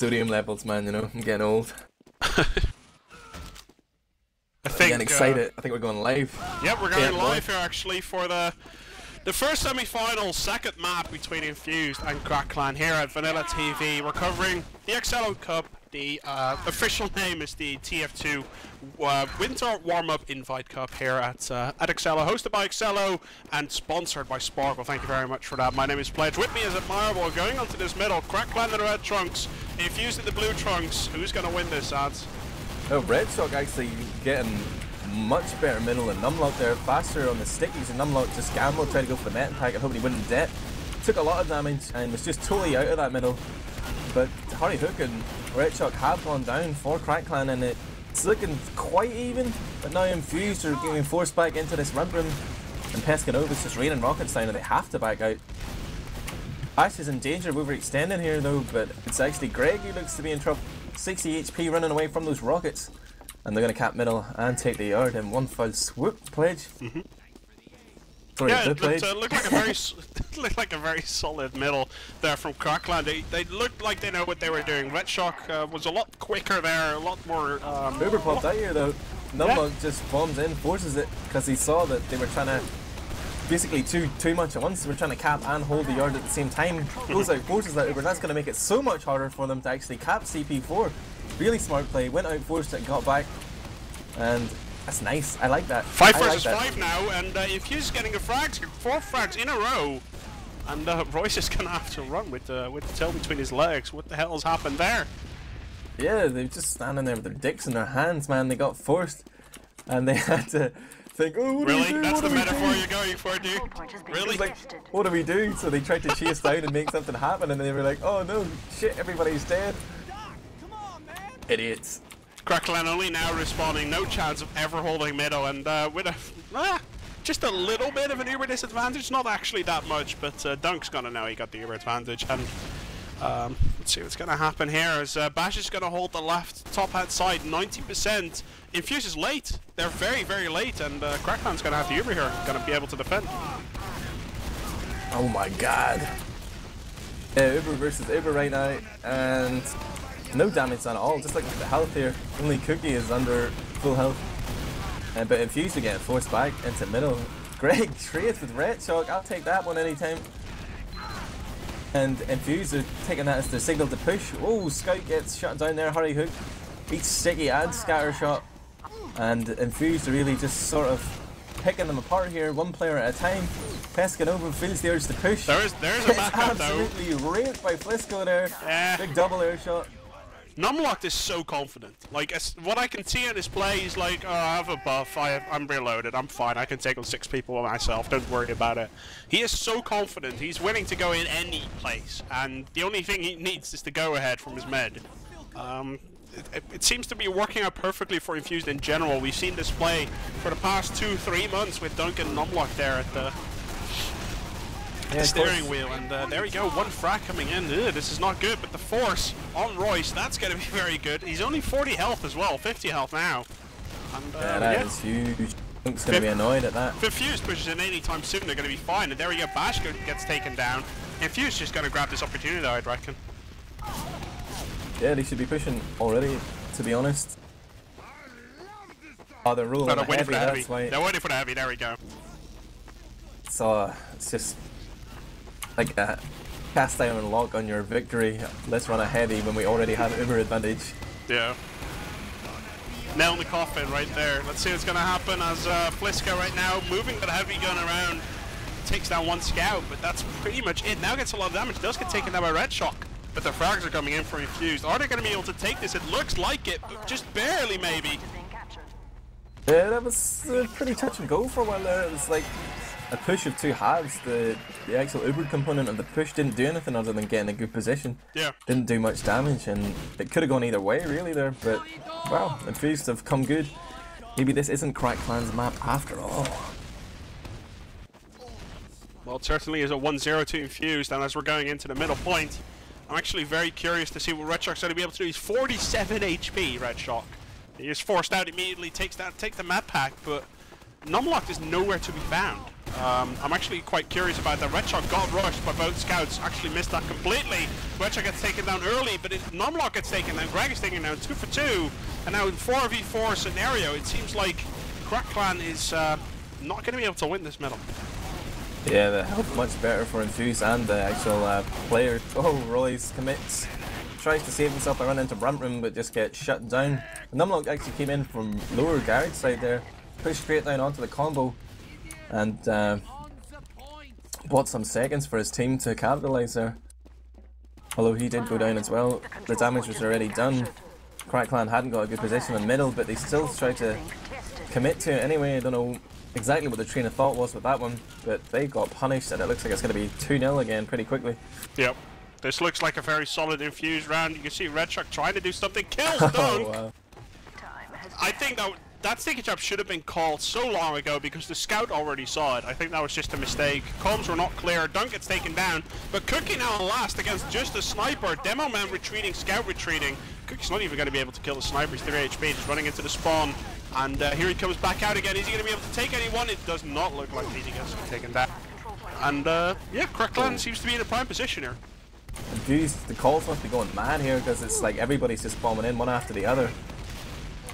Sodium levels, man, you know, I'm getting old. I think, I'm getting excited. I think we're going live. Yep, we're going live here actually for the first semi-final, second map between Infused and Crackclan here at VanillaTV. We're covering the XLO Cup. The official name is the TF2 Winter Warm-Up Invite Cup here at XLO, hosted by XLO and sponsored by Sparkle. Thank you very much for that. My name is Pledge. With me is Admirable. Going onto this middle, Crackclan in the red trunks, Infused in the blue trunks. Who's going to win this, Ads? Oh, Red Shock actually getting much better middle than Numlock there, faster on the stickies, and Numlock just gambled, tried to go for the net pack and hoping he wouldn't debt. Took a lot of damage and was just totally out of that middle. But Hurry Hook and Red Shock have gone down for Crackclan, and it's looking quite even, but now Infused are getting forced back into this ramp room, and Peskanova's just raining rockets down and they have to back out. Ash is in danger of overextending here though, but it's actually Greg who looks to be in trouble. 60 HP running away from those rockets, and they're going to cap middle and take the yard in one fell swoop. Pledge. Sorry, yeah, it Pledge. looked like a very solid middle there from Crackclan. They looked like they know what they were doing. Red Shock was a lot quicker there, a lot more. Uber popped out here though. Numlock just bombs in, forces it because he saw that they were trying to basically too much at once. They were trying to cap and hold the yard at the same time. Goes out, forces that Uber. That's going to make it so much harder for them to actually cap CP4. Really smart play. Went out, forced it, got back, and that's nice. I like that. 5 versus 5 now, and Infused is getting a frags, 4 frags in a row, and Royce is gonna have to run with the tail between his legs. What the hell has happened there? Yeah, they're just standing there with their dicks in their hands, man. They got forced, and they had to think, oh, what really? do we do? That's what the do we metaphor do? you're going for, dude? Really? Like, what do we do? So they tried to chase down and make something happen, and they were like, oh no, shit, everybody's dead. Idiots. Crackclan only now responding, no chance of ever holding middle, and with just a little bit of an Uber disadvantage, not actually that much, but Dunk's gonna know he got the Uber advantage, and let's see what's gonna happen here, as Bash is gonna hold the left top hand side, 90%. Infuse is late, they're very, very late, and Crackclan's gonna have the Uber here, gonna be able to defend. Oh my god. Uber versus Uber right now, and no damage at all, just like the health here. Only Cookie is under full health. But Infused again, forced back into middle. Greg trades with Red Shock, I'll take that one anytime. And Infused are taking that as their signal to push. Oh, Scout gets shut down there, Hurry Hook. Beats Sticky and Scatter Shot. And Infused are really just sort of picking them apart here, one player at a time. Pescanova feels the urge to push. There's a backup though. Absolutely raped by Flisco there. Yeah. Big double air shot. Numlock is so confident. Like, what I can see in his play, he's like, oh, I have a buff, I'm reloaded, I'm fine, I can take on 6 people by myself, don't worry about it. He is so confident, he's willing to go in any place, and the only thing he needs is to go ahead from his med. It seems to be working out perfectly for Infused in general. We've seen this play for the past 2-3 months with Duncan and Numlock there at the steering wheel, and there we go, 1 frag coming in. Ugh, this is not good, but the force on Royce, that's going to be very good. He's only 40 health as well, 50 health now. And, yeah, that is huge. Dunk's going to be annoyed at that. If Infused pushes in any time soon, they're going to be fine, and there we go, Bash gets taken down. Infused just going to grab this opportunity though, I'd reckon. Yeah, they should be pushing already, to be honest. Oh, they're rolling the heavy, that's why. They're waiting for the heavy, there we go. So, it's just like a cast iron lock on your victory. Let's run a heavy when we already have Uber advantage. Yeah. Nail in the coffin right there. Let's see what's going to happen as Flisco right now moving that heavy gun around. Takes down 1 scout, but that's pretty much it. Now gets a lot of damage. Does get taken down by Red Shock. But the frags are coming in for Infused. Are they going to be able to take this? It looks like it, but just barely maybe. Yeah, that was pretty touch and go for a while there. It was like a push of 2 halves. The actual Uber component of the push didn't do anything other than get in a good position. Yeah. Didn't do much damage, and it could have gone either way really there, but wow, Infused have come good. Maybe this isn't Crackclan's map after all. Well, it certainly is a 1-0 to Infused, and as we're going into the middle point, I'm actually very curious to see what Red Shock's going to be able to do. He's 47 HP, Red Shock. He is forced out immediately, take the map pack, but Numlock is nowhere to be found. I'm actually quite curious about that. Red Shark got rushed by both scouts, actually missed that completely. Red Shark gets taken down early, but Numlock gets taken down, Greg is taken down 2 for 2, and now in 4v4 scenario, it seems like Crack Clan is not going to be able to win this middle. Yeah, the health much better for Infused and the actual player. Oh, Royce commits. Tries to save himself by running into Brunt Room, but just gets shut down. Numlock actually came in from lower garage side there, pushed straight down onto the combo, and bought some seconds for his team to capitalise there. Although he did go down as well, the damage was already done. Crack Clan hadn't got a good position in the middle, but they still tried to commit to it anyway. I don't know exactly what the train of thought was with that one, but they got punished, and it looks like it's going to be 2-0 again pretty quickly. Yep. This looks like a very solid Infused round. You can see Red Shark trying to do something. Kills Dunk! Oh, wow. I think that sticky trap should have been called so long ago because the scout already saw it. I think that was just a mistake. Comms were not clear. Dunk gets taken down. But Cookie now on last against just a sniper. Demo Man retreating, scout retreating. Cookie's not even going to be able to kill the sniper. He's 3 HP. Just running into the spawn. And here he comes back out again. Is he going to be able to take anyone? It does not look like he gets taken down. And yeah, Crack Clan seems to be in a prime position here. Infused, the calls must be going mad here because it's like everybody's just bombing in one after the other.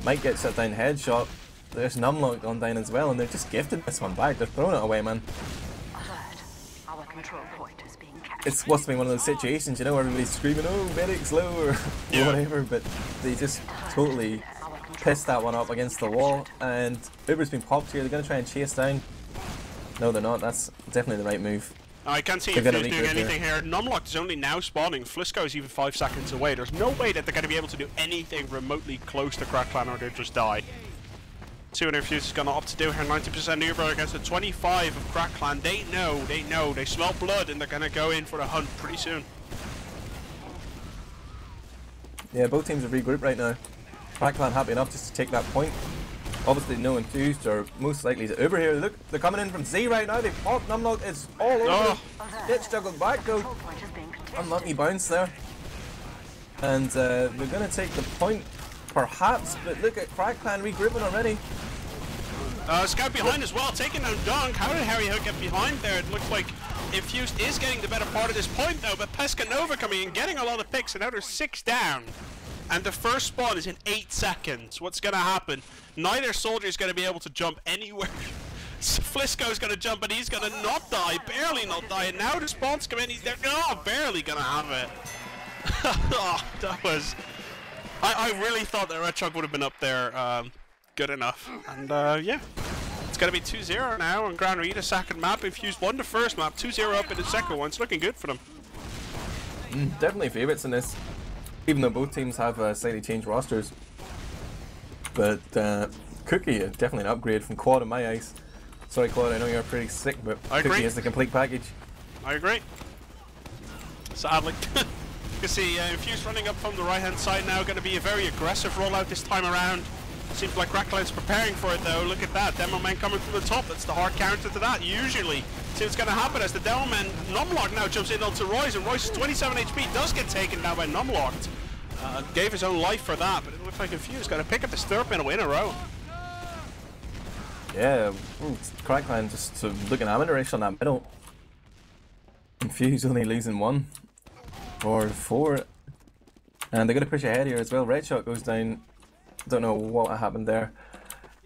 Might get shut down headshot. There's Numlock gone down as well, and they're just gifted this one back. They're throwing it away, man. Our control point is being captured. It's supposed to be one of those situations, you know, where everybody's screaming, "Oh, medic's low," or whatever, but they just totally pissed that one up against the wall. And Uber's been popped here. They're going to try and chase down. No, they're not. That's definitely the right move. I can't see Infused doing anything here. Numlock is only now spawning. Flisco is even 5 seconds away. There's no way that they're going to be able to do anything remotely close to Crack Clan or they'll just die. See what Infused is going to opt to do here. 90% Uber against the 25 of Crack Clan. They know. They smell blood and they're going to go in for the hunt pretty soon. Yeah, both teams are regrouped right now. Crack Clan happy enough just to take that point. Obviously no Infused, or most likely is Uber here. Look, they're coming in from Z right now. They popped Numlock. It's all over. Gets juggled back though. Unlucky bounce there. And they're going to take the point, perhaps, but look at Crack Clan regrouping already. Scout behind as well, taking down Dunk. How did Harry Hook get behind there? It looks like Infused is getting the better part of this point though, but Pescanova coming in, getting a lot of picks, and now there's 6 down. And the first spawn is in 8 seconds. What's going to happen? Neither soldier is going to be able to jump anywhere. Flisco's going to jump and he's going to not die, barely not die. And now the spawns come in, he's there, barely going to have it. Oh, that was... I really thought that Red Shark would have been up there good enough. And yeah, it's going to be 2-0 now on Granary, the second map. Infused won the first map, 2-0 up in the second one. It's looking good for them. Definitely favourites in this. Even though both teams have slightly changed rosters. But Cookie is definitely an upgrade from Quad in my eyes. Sorry Quad, I know you're pretty sick, but Cookie is the complete package. I agree. Sadly. You can see Infused running up from the right hand side now, going to be a very aggressive rollout this time around. Seems like Crackline's preparing for it though. Look at that, Demo Man coming from the top. That's the hard counter to that, usually. See what's going to happen as the Demo Man, Numlock now jumps in onto Royce, and Royce's 27 HP does get taken down by Numlocked. Gave his own life for that, but it looks like Infused got to pick up the stirrup in a row. Yeah, Crackline just looking amateurish on that middle. Infused only losing 1 or 4. And they're going to push ahead here as well. Red Shot goes down. Don't know what happened there.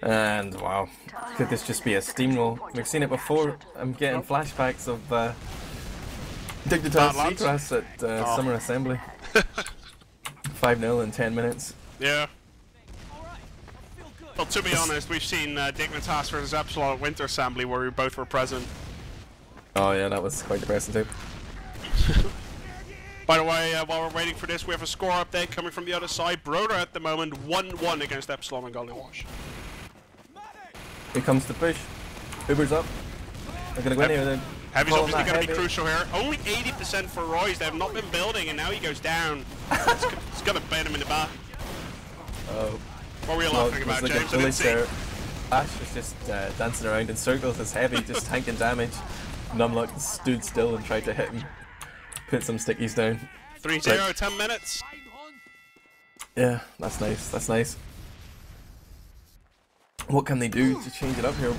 And wow, could this just be a steamroll? We've seen it before. I'm getting flashbacks of Dignitas Seacross at Summer Assembly. 5-0 in 10 minutes. Yeah. Well, to be honest, we've seen Dignitas versus Epsilon at Winter Assembly where we both were present. Oh yeah, that was quite depressing too. By the way, while we're waiting for this, we have a score update coming from the other side. Broder at the moment 1-1 against Epsilon and Gollywash. Here comes the push. Uber's up. They're gonna go in here then. Heavy's obviously going to be crucial here. Only 80% for Royce. They have not been building, and now he goes down. It's going to bite him in the back. Oh. What were you laughing about, James? I didn't see. Ash was just dancing around in circles as Heavy, just tanking damage. Numlock stood still and tried to hit him. Put some stickies down. 3-0, 10 minutes. Yeah, that's nice. That's nice. What can they do to change it up here?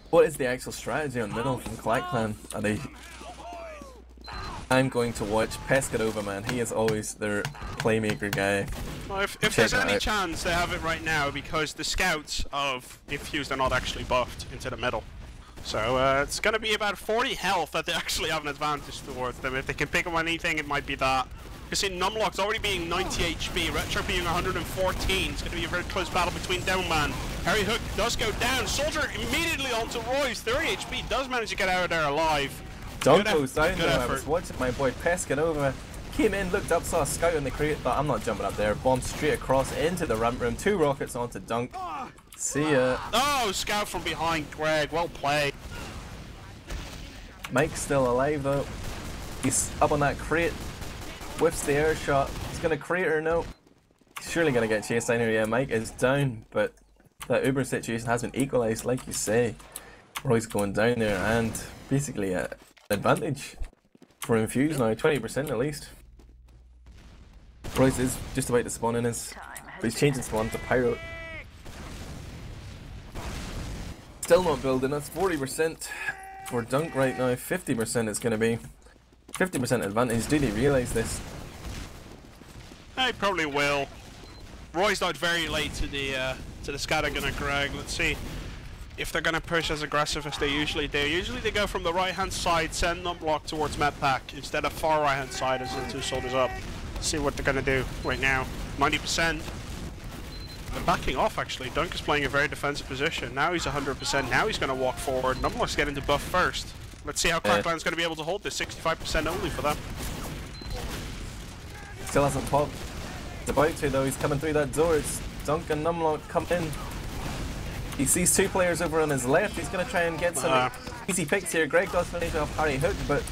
What is the actual strategy on middle from Clack Clan? Are they... I'm going to watch Pescadova, man. He is always their playmaker guy. Well, if there's any chance, they have it right now because the scouts of Infused are not actually buffed into the middle. So it's going to be about 40 health that they actually have an advantage towards them. If they can pick up anything, it might be that. You see Numlock's already being 90 HP, Retro being 114. It's going to be a very close battle between them, man. Harry Hook does go down. Soldier immediately onto Royce. 30 HP does manage to get out of there alive. Don't goes down though. I was watching my boy Pescanova. Came in, looked up, saw a scout in the crate, thought I'm not jumping up there. Bombed straight across into the ramp room. 2 rockets onto Dunk. See ya. Oh, scout from behind Greg. Well played. Mike's still alive though. He's up on that crate. Whiffs the air shot. He's gonna crate or no? He's surely gonna get chased down here. Yeah, Mike is down, but that Uber situation has been equalized, like you say. Roy's going down there and basically an advantage for Infused now, 20% at least. Royce is just about to spawn in his, but he's changing spawn to Pyro. Still not building, that's 40% for Dunk right now, 50% it's gonna be. 50% advantage, do they realise this? I probably will. Roy's died very late to the scattergun of Greg. Let's see if they're gonna push as aggressive as they usually do. Usually they go from the right hand side, send Numblock towards Medpack instead of far right hand side as the 2 soldiers up. Let's see what they're gonna do right now. 90%. They're backing off actually. Dunk is playing a very defensive position. Now he's 100%. Now he's gonna walk forward. Numblock's getting to buff first. Let's see how Crackland's going to be able to hold this. 65% only for them. Still hasn't popped. He's about to though. He's coming through that door. It's Dunk and Numlock come in. He sees 2 players over on his left. He's going to try and get some easy picks here. Greg does manage to have Harry Hook, but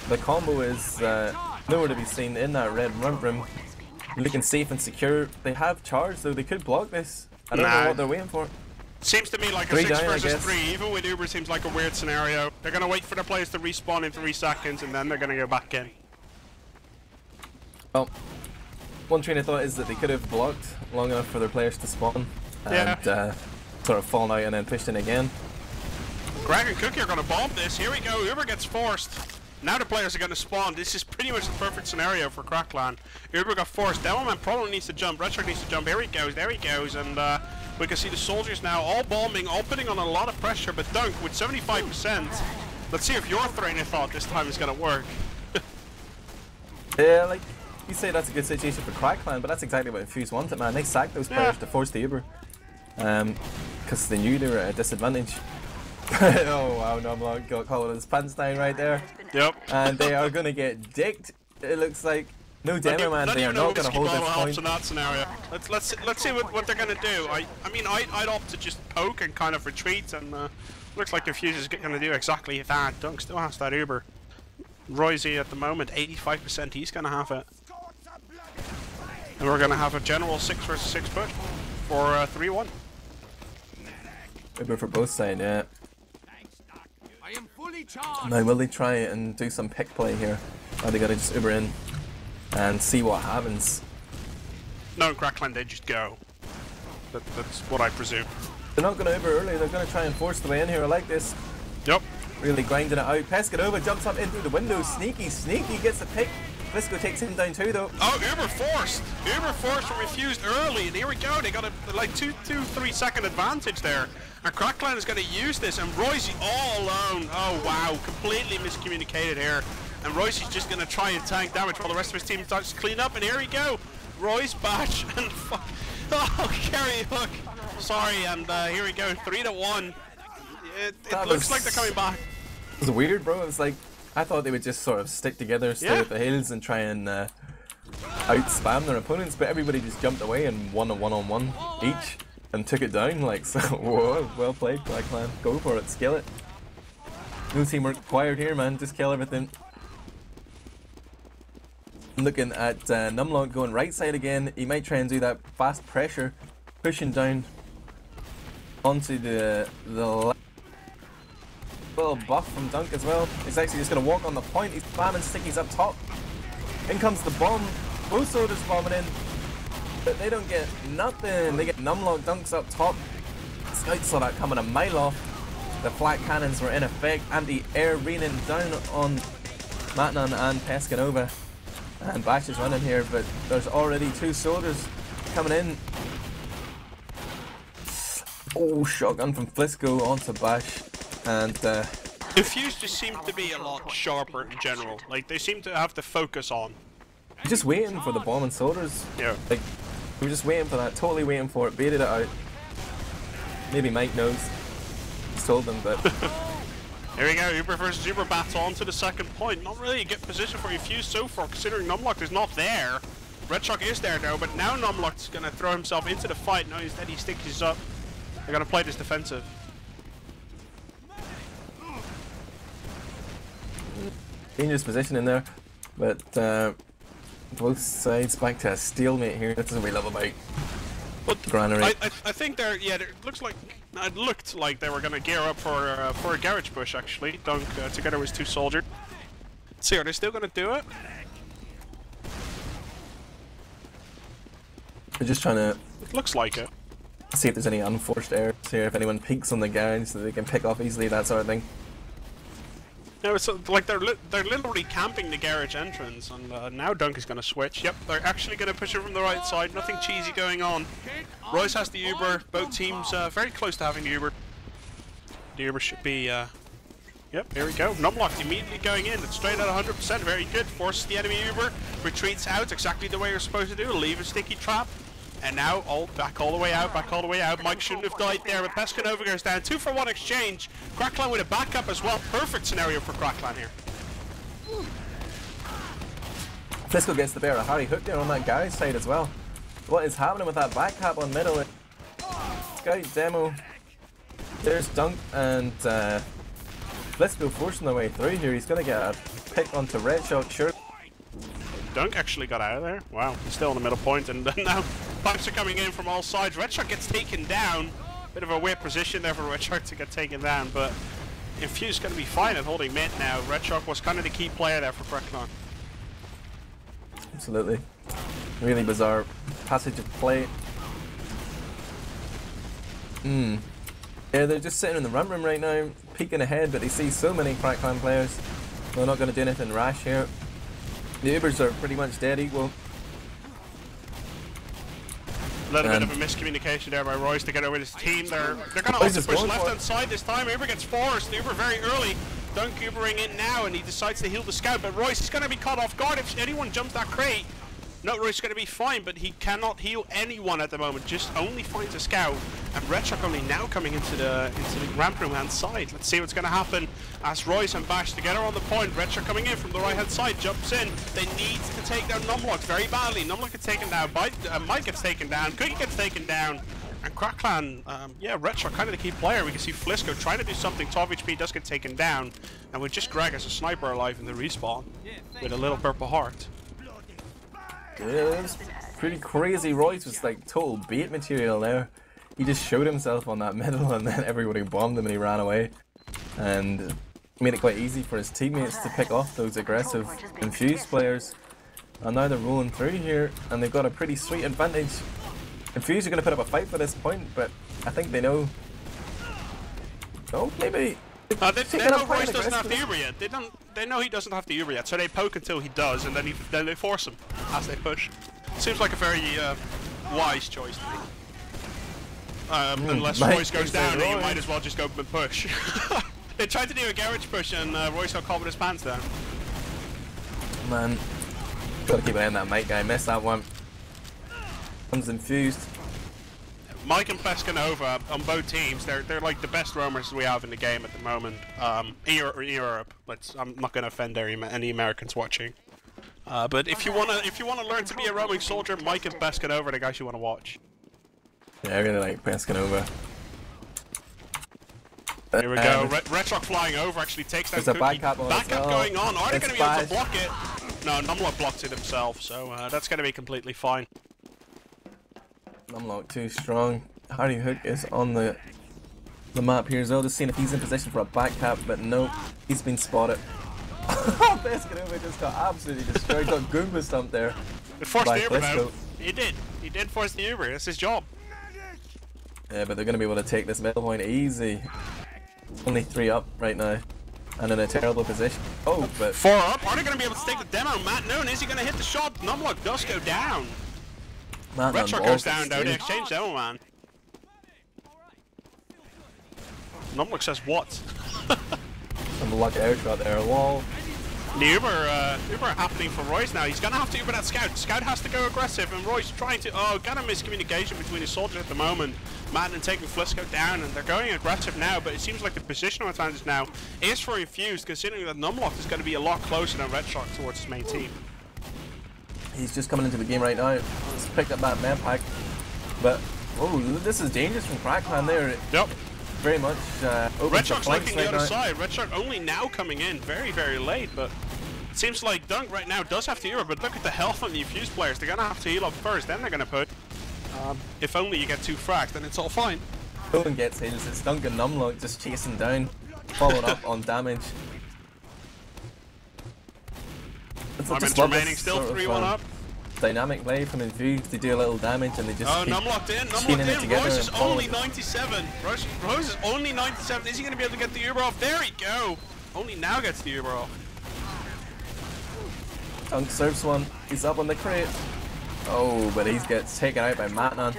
the combo is nowhere to be seen in that red ramp room. Looking safe and secure. They have charge though. They could block this. I don't know what they're waiting for. Seems to me like a 6 versus 3, even with Uber seems like a weird scenario. They're going to wait for their players to respawn in 3 seconds and then they're going to go back in. Well, one train of thought is that they could have blocked long enough for their players to spawn and sort of fallen out and then pushed in again. Greg and Cookie are going to bomb this. Here we go. Uber gets forced. Now the players are going to spawn. This is pretty much the perfect scenario for Crackland. Uber got forced. Demoman probably needs to jump. Retro needs to jump. Here he goes. There he goes. And we can see the soldiers now all bombing, all putting on a lot of pressure. But Dunk with 75%. Let's see if your train of thought this time is going to work. Yeah, like you say, that's a good situation for Crackland, but that's exactly what Infused wanted, man. They sacked those players to force the Uber. Because they knew they were at a disadvantage. Oh wow, Numlock got caught with his pants down right there. Yep. And they are going to get dicked, it looks like. No demo, man, they are not going to hold this point. In that scenario. Let's see what they're going to do. I mean, I'd opt to just poke and kind of retreat, and looks like Infused is going to do exactly that. Dunk still has that Uber. Roisy at the moment, 85%, he's going to have it. And we're going to have a general 6 versus 6 push for 3-1. Uber for both sides, yeah. Now will they try and do some pick play here? Or they gotta just Uber in and see what happens? No, Crackland, they just go. That's what I presume. They're not gonna Uber early, they're gonna try and force the way in here. I like this. Yep. Really grinding it out. Pescanova jumps up in through the window. Sneaky, gets the pick. Visco takes him down too though. Oh, Uber forced from Infused early. There we go. They got a like 2-3 second advantage there. And Crackland is going to use this, and Royce all alone. Oh wow, completely miscommunicated here. And Royce is just going to try and tank damage while the rest of his team starts to clean up. And here we go, Royce, Batch, and Harry Hook. Sorry, and here we go, 3-1. It looks like they're coming back. It was weird, bro. It was like, I thought they would just sort of stick together, stay at the hills, and try and out-spam their opponents, but everybody just jumped away and won a one-on-one each and took it down. Like, so, whoa, well played, Clan. Go for it, scale it. No teamwork required here, man. Just kill everything. Looking at Numlock going right side again. He might try and do that fast pressure, pushing down onto the left. Little buff from Dunk as well. He's actually just going to walk on the point. He's spamming stickies up top. In comes the bomb. Both soldiers bombing in. But they don't get nothing. They get Numlock. Dunk's up top. Scouts saw that coming a mile off. The flat cannons were in effect. Anti-air raining down on Matnan and Pescanova. And Bash is running here, but there's already 2 soldiers coming in. Oh, shotgun from Flisco onto Bash. And Infused just seem to be a lot sharper in general. Like, they seem to have to focus on. just waiting for the bomb and soldiers. Yeah. Like, we were just waiting for that, totally waiting for it, baited it out. Maybe Mike knows. He's told them, but... Here we go, Uber versus Uber bats on to the second point. Not really a good position for Infused so far, considering Numlock is not there. Red Shark is there though, but now Numlock's gonna throw himself into the fight. Now instead he sticks up. They're gonna play this defensive. Dangerous position in there, but both sides back to a stalemate here. That's what we love about Granary. I think they're, yeah, it looks like, it looked like they were going to gear up for a garage push actually. Dunk together with 2 soldiers. Let's see, are they still going to do it? We're just trying to It looks like it. see if there's any unforced errors here, if anyone peeks on the garage so they can pick off easily, that sort of thing. No, it's like they're literally camping the garage entrance, and now Dunk is going to switch. Yep, they're actually going to push it from the right side. Nothing cheesy going on. Royce has the Uber. Both teams very close to having the Uber. The Uber should be. Yep, here we go. Numlock immediately going in. It's straight at 100%. Very good. Forces the enemy Uber. Retreats out exactly the way you're supposed to do. Leave a sticky trap. And now, back all the way out, back all the way out. Mike shouldn't have died there, but Pescanova goes down. 2-for-1 exchange. Crackline with a backup as well. Perfect scenario for Crackline here. Flisco gets the bear of Harry Hook there on that garage side as well. What is happening with that back cap on middle? Scout demo. There's Dunk and Flisco forcing their way through here. He's going to get a pick onto Red Shark, sure. Dunk actually got out of there. Wow, he's still in the middle point, and now pumps are coming in from all sides. Red Shark gets taken down. Bit of a weird position there for Red Shark to get taken down, but Infused going to be fine at holding mid now. Red Shark was kind of the key player there for Crackline. Absolutely. Really bizarre passage of play. Yeah, they're just sitting in the run room right now, peeking ahead, but they see so many Crackline players. They're not going to do anything rash here. The Ubers are pretty much dead equal. A little bit of a miscommunication there by Royce to get over his team. They're going to also push left hand side this time. Uber gets forced. Uber very early. Dunk Ubering in now, and he decides to heal the scout. But Royce is going to be caught off guard if anyone jumps that crate. No, Royce is going to be fine, but he cannot heal anyone at the moment. Just only finds a scout. And Red Shark only now coming into the ramp room hand side. Let's see what's going to happen as Royce and Bash together on the point. Red Shark coming in from the right hand side, jumps in. They need to take down Numlock very badly. Numlock gets taken down. Mike gets taken down. Cookie gets taken down. And Crackline, yeah, Red Shark kind of the key player. We can see Flisco trying to do something. 12 HP does get taken down. And with just Greg as a sniper alive in the respawn with a little purple heart. Yeah, it was pretty crazy. Royce was like total bait material there. He just showed himself on that middle and then everybody bombed him and he ran away. And made it quite easy for his teammates to pick off those aggressive Infused players. And now they're rolling through here and they've got a pretty sweet advantage. Infused are going to put up a fight for this point, but I think they know... Oh, maybe... They know Royce doesn't have the Uber yet. They know he doesn't have the Uber yet, so they poke until he does, and then they force him as they push. Seems like a very wise choice to me. Unless Royce goes down, then you might as well just go and push. They tried to do a garage push, and Royce got caught with his pants down. Man, gotta keep an eye on that Mike guy. Missed that one. One's Infused. Mike and Pescanova on both teams, they're like the best roamers we have in the game at the moment. In Europe, I'm not gonna offend any Americans watching. But if you wanna learn to be a roaming soldier, Mike and Pescanova are the guys you wanna watch. Yeah, I really like Pescanova. Here we go. Red Shark flying over actually takes down Cookie. Backup going on. Are they gonna be able to block it? No, Numlock blocked it himself, so that's gonna be completely fine. Numlock too strong. Hardy Hook is on the map here as well, just seeing if he's in position for a back cap, but no, he's been spotted. Pescanova just got absolutely destroyed, got Goomba stumped there. It forced the Uber now. He did force the Uber, that's his job. Yeah, but they're going to be able to take this middle point easy. Only 3 up right now. And in a terrible position. Oh, but 4 up. Are they going to be able to take the demo? Matt Noon, is he going to hit the shot? Numlock does go down. Red Shark goes down though. They exchange demo man. Numlock says what? Some lucky out shot there. Wall. The Uber happening for Royce now. He's gonna have to Uber that Scout. Scout has to go aggressive, and Royce trying to. Oh, got a miscommunication between his soldiers at the moment. Madden taking Flisco down, and they're going aggressive now. But it seems like the positional advantage now is for Infused, considering that Numlock is going to be a lot closer than Red Shark towards his main team. He's just coming into the game right now. He's picked up that man pack, but oh, this is dangerous from Crackman there. Yep. Very much. Red Shark's looking the other side. Red Shark only now coming in, very, very late, but. It seems like Dunk right now does have to heal, but look at the health on the Infused players. They're going to have to heal up first, then they're going to put. If only you get 2 frags, then it's all fine. No one gets heals, it's Dunk and Numlock just chasing down, following up on damage. Minutes remaining, still 3-1 up. Dynamic play from Infused, they do a little damage and they just keep Numlocked in, Rose is only 97. Rose is only 97. Is he going to be able to get the Uber off? There we go. Only now gets the Uber off. Dunk serves one, he's up on the crate. Oh, but he gets taken out by Matnan.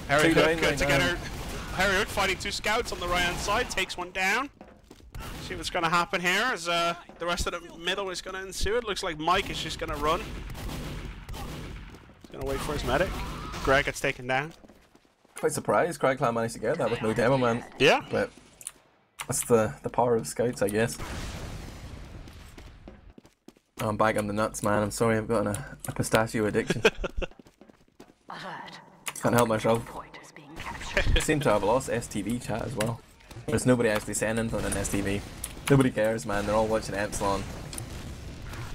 Harry Hook fighting 2 scouts on the right hand side, takes one down. See what's going to happen here as the rest of the middle is going to ensue. It looks like Mike is just going to run. He's going to wait for his medic. Greg gets taken down. Quite surprised Crackland managed to get that with no demo man. Yeah. But that's the power of scouts, I guess. I'm back on the nuts, man. I'm sorry, I've got a pistachio addiction. Can't help myself. Seem to have lost STV chat as well. There's nobody actually saying anything on STV. Nobody cares, man. They're all watching Epsilon.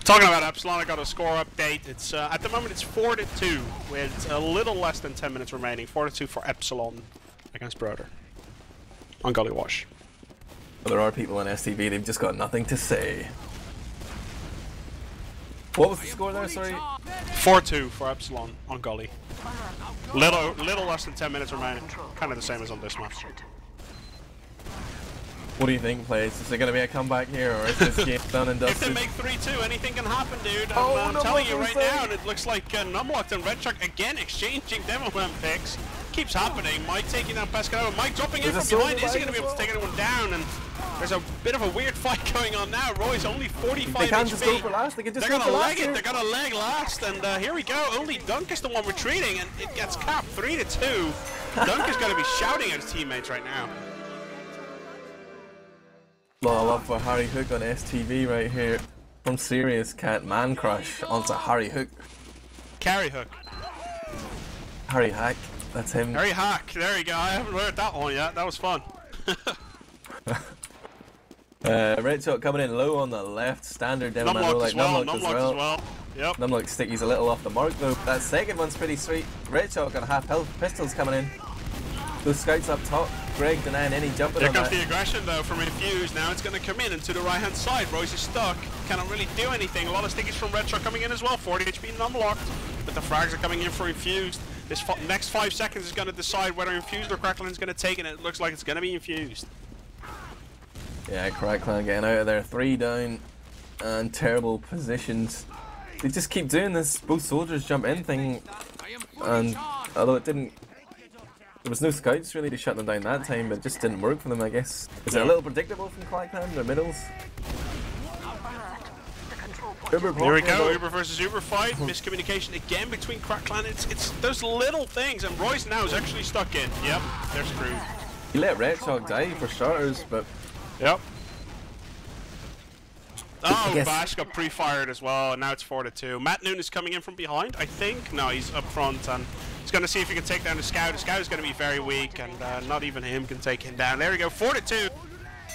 Talking about Epsilon, I got a score update. It's at the moment it's 4-2 with a little less than 10 minutes remaining. 4-2 for Epsilon against Broder on Gully Wash. Well, there are people on STV. They've just got nothing to say. What was the score there, sorry? 4-2 for Epsilon on Gully. Little less than 10 minutes remaining. Kind of the same as on this match. What do you think, Plays? Is there going to be a comeback here, or is this game done and dusted? If they make 3-2, anything can happen, dude. I'm Oh, telling you right now, and it looks like Numlocked and Red Shark again exchanging Demoman picks. Keeps happening. Mike taking down Pescado. Mike dropping in from behind. Is he going to be able to take anyone down? And there's a bit of a weird fight going on now. Roy's only 45 They can't HP. just go for last. They can just They're go gonna for leg last it. here. They're gonna leg last, and here we go. Only Dunk is the one retreating, and it gets capped 3-2. Dunk is gonna be shouting at his teammates right now. Lot of love for Harry Hook on STV right here. From Serious Cat Man Crush onto Harry Hook. Carry Hook. Harry Hack. That's him. Harry Hack. There you go. I haven't heard that one yet. That was fun. Red Shot coming in low on the left. Standard demo man roll like Numlocked as well. Yep. Numlock sticky's a little off the mark though. That second one's pretty sweet. Red Shot got a half health. Pistols coming in. Those scouts up top. Greg denying any jumping Here on comes that. the aggression though from Infused. Now it's going to come in and to the right hand side. Royce is stuck. Cannot really do anything. A lot of stickies from Red Shark coming in as well. 40 HP Numlocked. But the frags are coming in for Infused. This next 5 seconds is going to decide whether Infused or Crackland's going to take it. And it looks like it's going to be Infused. Yeah, Crackland getting out of there. 3 down and terrible positions. They just keep doing this both soldiers jump in thing, and although it didn't, there was no scouts really to shut them down that time, but it just didn't work for them, I guess. Is it a little predictable from Crackland, their middles? Here we go, Uber versus Uber fight. Miscommunication again between Crackland. It's those little things, and Royce now is actually stuck in. Yep, they're screwed. He let Red Shark die for starters, but... Yep. Oh, Bash got pre-fired as well, and now it's 4-2. Matt Noon is coming in from behind, I think. No, he's up front, and he's going to see if he can take down the Scout. The Scout is going to be very weak, and not even him can take him down. There we go, 4-2.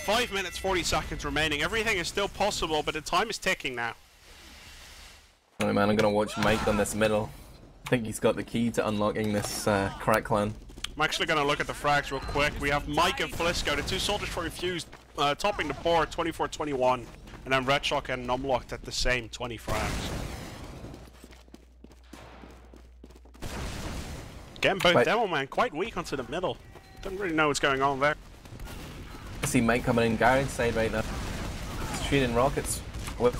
5 minutes, 40 seconds remaining. Everything is still possible, but the time is ticking now. Alright man, I'm going to watch Mike on this middle. I think he's got the key to unlocking this Crackland. I'm actually going to look at the frags real quick. We have Mike and Flisco, the 2 soldiers for Infused, topping the board, 24-21. And then Red Shark and Numlocked at the same 20 frags. Getting both Demo Man quite weak onto the middle. Don't really know what's going on there. see Mike coming in Garen's side right now. He's trading rockets with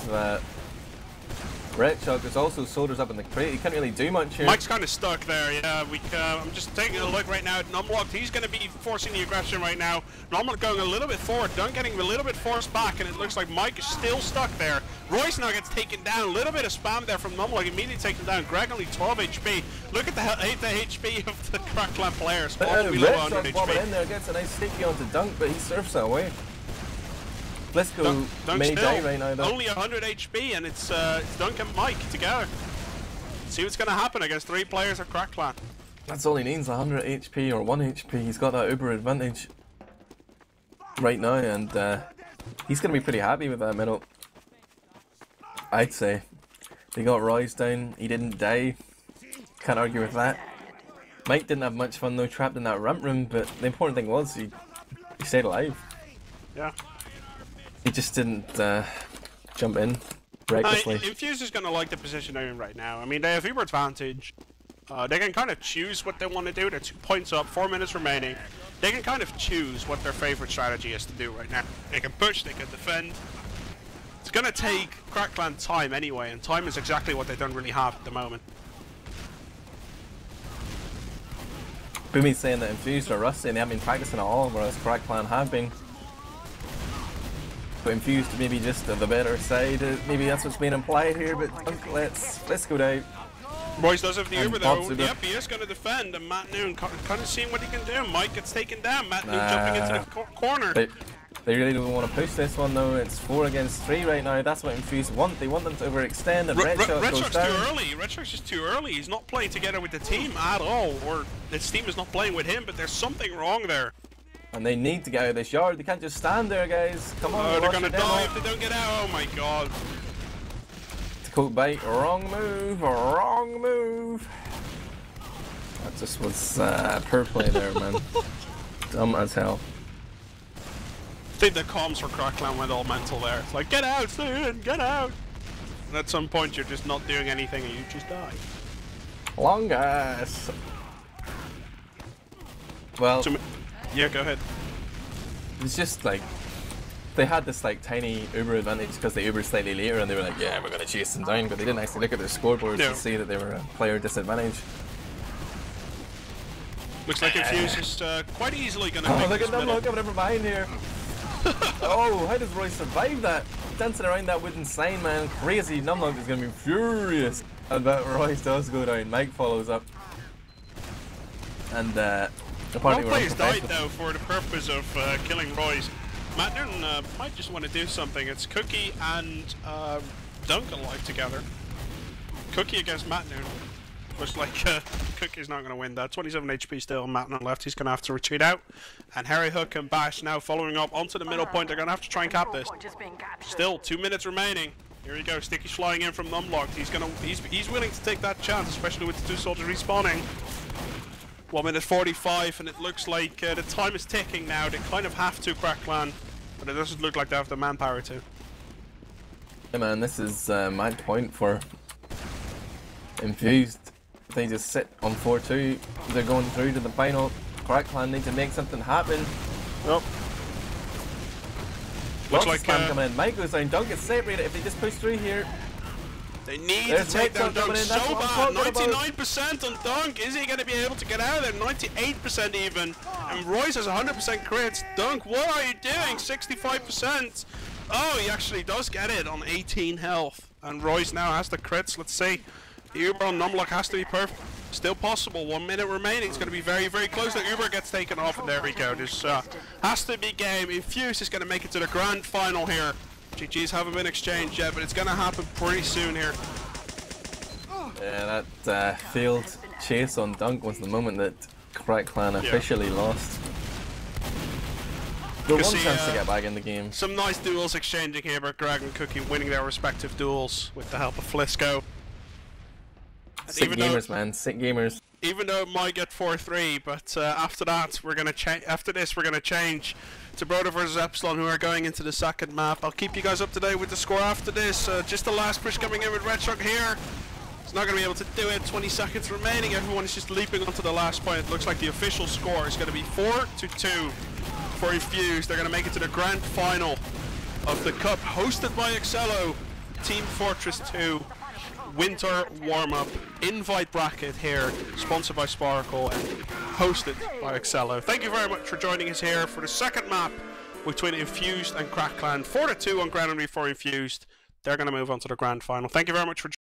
Red Shock. There's also soldiers up in the crate. He can't really do much here. Mike's kind of stuck there, yeah. I'm just taking a look right now at Numlocked. He's going to be forcing the aggression right now. Numlocked going a little bit forward, Dunk getting a little bit forced back, and it looks like Mike is still stuck there. Royce now gets taken down. A little bit of spam there from Numlocked, immediately taken down. Greg only 12 HP. Look at the HP of the Crackland players. All below 100 HP. In there gets a nice sticky onto Dunk, but he surfs it away. Blisco may die right now though. Only 100 HP, and it's Dunk and Mike together. See what's going to happen against 3 players of Crackland. That's all he needs, 100 HP or 1 HP. He's got that uber advantage right now, and he's going to be pretty happy with that middle. I'd say. They got Royce down, he didn't die. Can't argue with that. Mike didn't have much fun though, trapped in that ramp room, but the important thing was he stayed alive. Yeah. He just didn't jump in recklessly. Infused is going to like the position they're in right now. I mean, they have uber advantage. They can kind of choose what they want to do. They're 2 points up, 4 minutes remaining. They can kind of choose what their favorite strategy is to do right now. They can push, they can defend. It's going to take Crackland time anyway, and time is exactly what they don't really have at the moment. Boomy's saying that Infused are rusty and they haven't been practicing at all, whereas Crackland have been. But Infused maybe just on the better side. Maybe that's what's being implied here, but let's go down. Royce does have the uber though. Yep, he is going to defend, and Matt Noon kind of seeing what he can do. Mike gets taken down. Matt Noon jumping into the corner. They really don't want to push this one though. It's 4 against 3 right now. That's what Infused want. They want them to overextend, and Red Shock goes down. Too early. Red Shock's just too early. He's not playing together with the team at all, or his team is not playing with him. But there's something wrong there. And they need to get out of this yard. They can't just stand there, guys. Come on. Oh, they're gonna die if they don't get out. Oh my god. Coat bite. Wrong move. Wrong move. That just was poor play there, man. Dumb as hell. I think the comms for Crackland went all mental there. It's like, get out soon, get out. And at some point you're just not doing anything and you just die. Long ass. Well, yeah, go ahead. It's just like they had this like tiny uber advantage because they ubered slightly later, and they were like, yeah, we're gonna chase them down, but they didn't actually look at their scoreboards to see that they were a player disadvantage. Looks like Infused is quite easily gonna. Oh, look at them! Look, never mind here. Oh, how does Roy survive that? Dancing around that wooden sign, man. Crazy. Numlock is going to be furious. And that Royce does go down. Mike follows up. And one player's died though for the purpose of killing Royce. Matt Noonan might just want to do something. It's Cookie and Dunk alive together. Cookie against Matt Noonan. Looks like Cookie's not going to win that. 27 HP still. Matt on left. He's going to have to retreat out. And Harry Hook and Bash now following up onto the middle point. They're going to have to try and cap this. Still 2 minutes remaining. Here we go. Sticky's flying in from Numlocked. He's willing to take that chance, especially with the 2 soldiers respawning. 1 minute 45, and it looks like the time is ticking now. They kind of have to Crackland, but it doesn't look like they have the manpower to. Yeah, man, this is mad point for Infused. They just sit on 4-2. They're going through to the final. Crackland need to make something happen. Nope. Looks like coming in. Mike goes down. Dunk gets separated if they just push through here. They need to take down Dunk so bad. 99% on Dunk. Is he going to be able to get out of there? 98% even. And Royce has 100% crits. Dunk, what are you doing? 65%. Oh, he actually does get it on 18 health. And Royce now has the crits. Let's see. The Uber on Numlock has to be perfect. Still possible. 1 minute remaining. It's going to be very, very close. The Uber gets taken off, and there we go. This has to be game. Infused is going to make it to the grand final here. GGs haven't been exchanged yet, but it's going to happen pretty soon here. Yeah, that failed chase on Dunk was the moment that Crackland officially lost. They one chance to get back in the game. Some nice duels exchanging here, but Greg and Cookie winning their respective duels with the help of Flisco. Sick gamers, man. Sick gamers. Even though it might get 4-3, but after that, we're gonna change. After this, we're gonna change to Broder versus Epsilon, who are going into the second map. I'll keep you guys up to date with the score after this. Just the last push coming in with Red Shark here. He's not gonna be able to do it. 20 seconds remaining. Everyone is just leaping onto the last point. It looks like the official score is gonna be 4-2 for Infused. They're going to make it to the grand final of the Cup, hosted by Excello. Team Fortress 2 winter warm-up invite bracket here, sponsored by Sparkle and hosted by Excello. Thank you very much for joining us here for the second map between Infused and Crackland. 4-2 on Granary for Infused. They're going to move on to the grand final. Thank you very much for